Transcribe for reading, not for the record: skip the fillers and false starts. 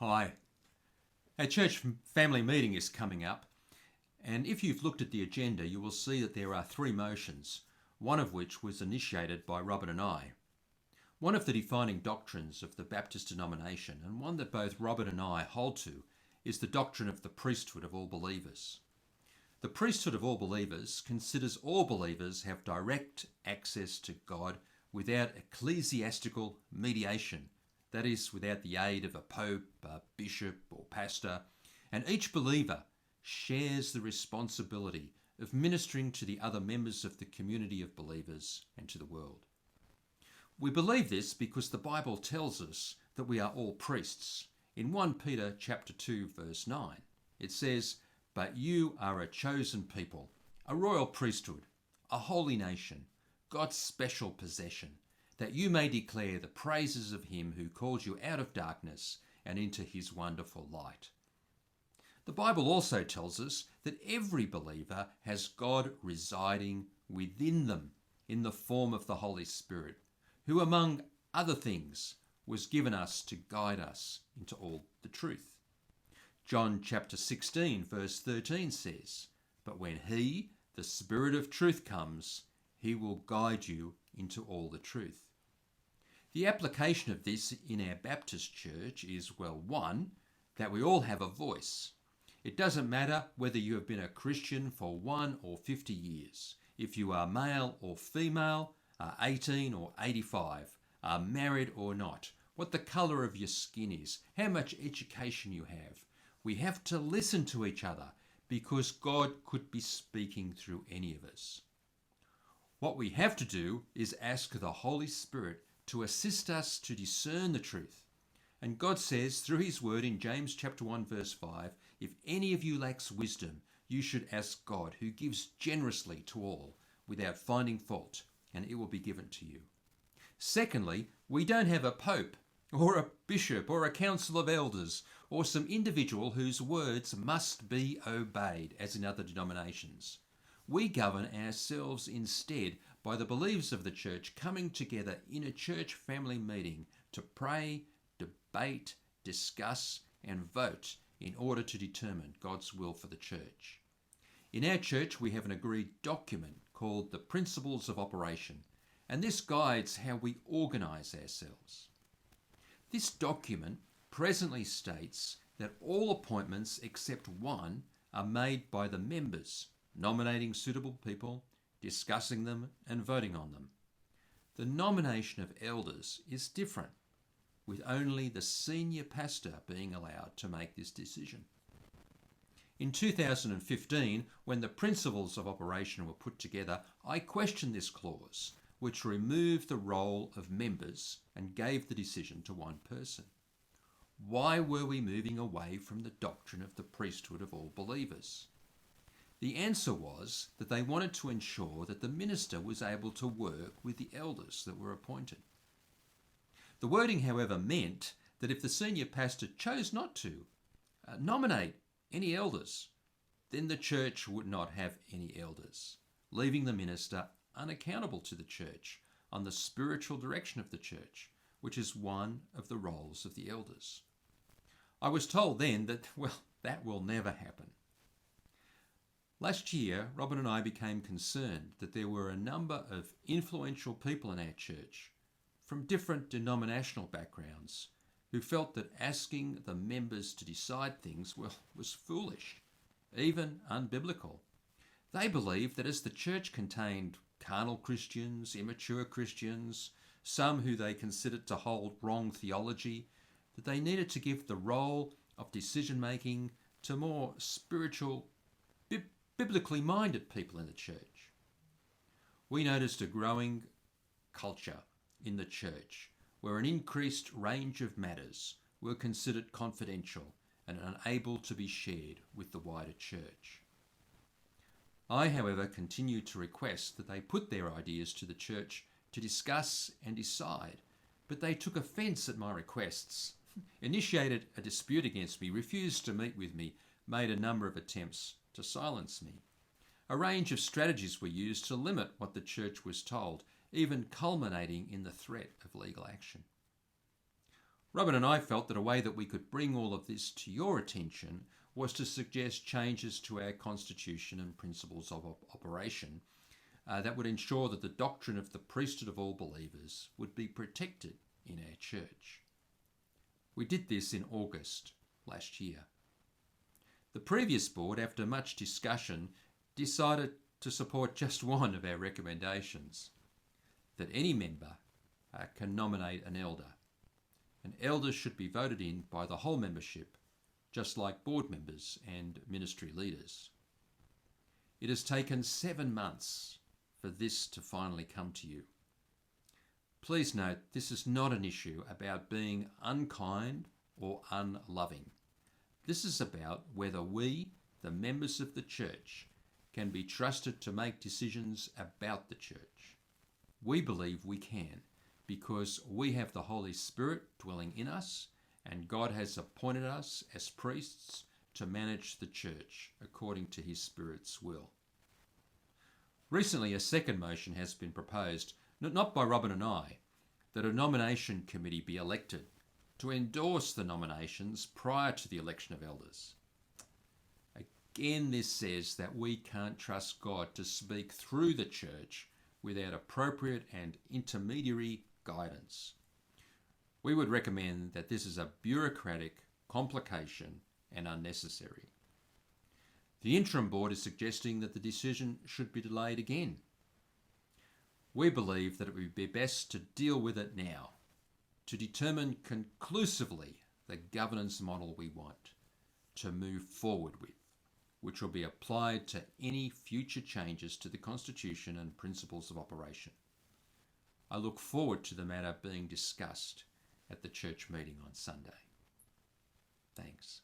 Hi. Our church family meeting is coming up, and if you've looked at the agenda, you will see that there are three motions, one of which was initiated by Robyn and I. One of the defining doctrines of the Baptist denomination, and one that both Robyn and I hold to, is the doctrine of the priesthood of all believers. The priesthood of all believers considers all believers have direct access to God without ecclesiastical mediation, that is, without the aid of a pope, a bishop or pastor, and each believer shares the responsibility of ministering to the other members of the community of believers and to the world. We believe this because the Bible tells us that we are all priests. In 1 Peter chapter 2 verse 9, it says, "But you are a chosen people, a royal priesthood, a holy nation, God's special possession, that you may declare the praises of him who called you out of darkness and into his wonderful light." The Bible also tells us that every believer has God residing within them in the form of the Holy Spirit, who among other things was given us to guide us into all the truth. John chapter 16 verse 13 says, "But when he, the Spirit of truth, comes, he will guide you into all the truth." The application of this in our Baptist church is, well, one, that we all have a voice. It doesn't matter whether you have been a Christian for 1 or 50 years, if you are male or female, are 18 or 85, are married or not, what the colour of your skin is, how much education you have. We have to listen to each other because God could be speaking through any of us. What we have to do is ask the Holy Spirit to assist us to discern the truth. And God says through his word in James chapter 1 verse 5, "If any of you lacks wisdom, you should ask God, who gives generously to all without finding fault, and it will be given to you." Secondly, we don't have a pope or a bishop or a council of elders or some individual whose words must be obeyed, as in other denominations. We govern ourselves instead by the believers of the church coming together in a church family meeting to pray, debate, discuss and vote in order to determine God's will for the church. In our church we have an agreed document called the Principles of Operation, and this guides how we organise ourselves. This document presently states that all appointments except one are made by the members, nominating suitable people, discussing them and voting on them. The nomination of elders is different, with only the senior pastor being allowed to make this decision. In 2015, when the Principles of Operation were put together, I questioned this clause, which removed the role of members and gave the decision to one person. Why were we moving away from the doctrine of the priesthood of all believers? The answer was that they wanted to ensure that the minister was able to work with the elders that were appointed. The wording, however, meant that if the senior pastor chose not to nominate any elders, then the church would not have any elders, leaving the minister unaccountable to the church on the spiritual direction of the church, which is one of the roles of the elders. I was told then that, well, that will never happen. Last year, Robyn and I became concerned that there were a number of influential people in our church from different denominational backgrounds who felt that asking the members to decide things, well, was foolish, even unbiblical. They believed that as the church contained carnal Christians, immature Christians, some who they considered to hold wrong theology, that they needed to give the role of decision-making to more spiritual, biblically minded people in the church. We noticed a growing culture in the church where an increased range of matters were considered confidential and unable to be shared with the wider church. I, however, continued to request that they put their ideas to the church to discuss and decide, but they took offence at my requests, initiated a dispute against me, refused to meet with me, made a number of attempts to silence me. A range of strategies were used to limit what the church was told, even culminating in the threat of legal action. Robyn and I felt that a way that we could bring all of this to your attention was to suggest changes to our constitution and principles of operation that would ensure that the doctrine of the priesthood of all believers would be protected in our church. We did this in August last year. The previous board, after much discussion, decided to support just one of our recommendations, that any member can nominate an elder. And elders should be voted in by the whole membership, just like board members and ministry leaders. It has taken 7 months for this to finally come to you. Please note, this is not an issue about being unkind or unloving. This is about whether we, the members of the church, can be trusted to make decisions about the church. We believe we can, because we have the Holy Spirit dwelling in us, and God has appointed us as priests to manage the church according to his Spirit's will. Recently, a second motion has been proposed, not by Robyn and I, that a nomination committee be elected to endorse the nominations prior to the election of elders. Again, this says that we can't trust God to speak through the church without appropriate and intermediary guidance. We would recommend that this is a bureaucratic complication and unnecessary. The interim board is suggesting that the decision should be delayed again. We believe that it would be best to deal with it now, to determine conclusively the governance model we want to move forward with, which will be applied to any future changes to the Constitution and principles of operation. I look forward to the matter being discussed at the church meeting on Sunday. Thanks.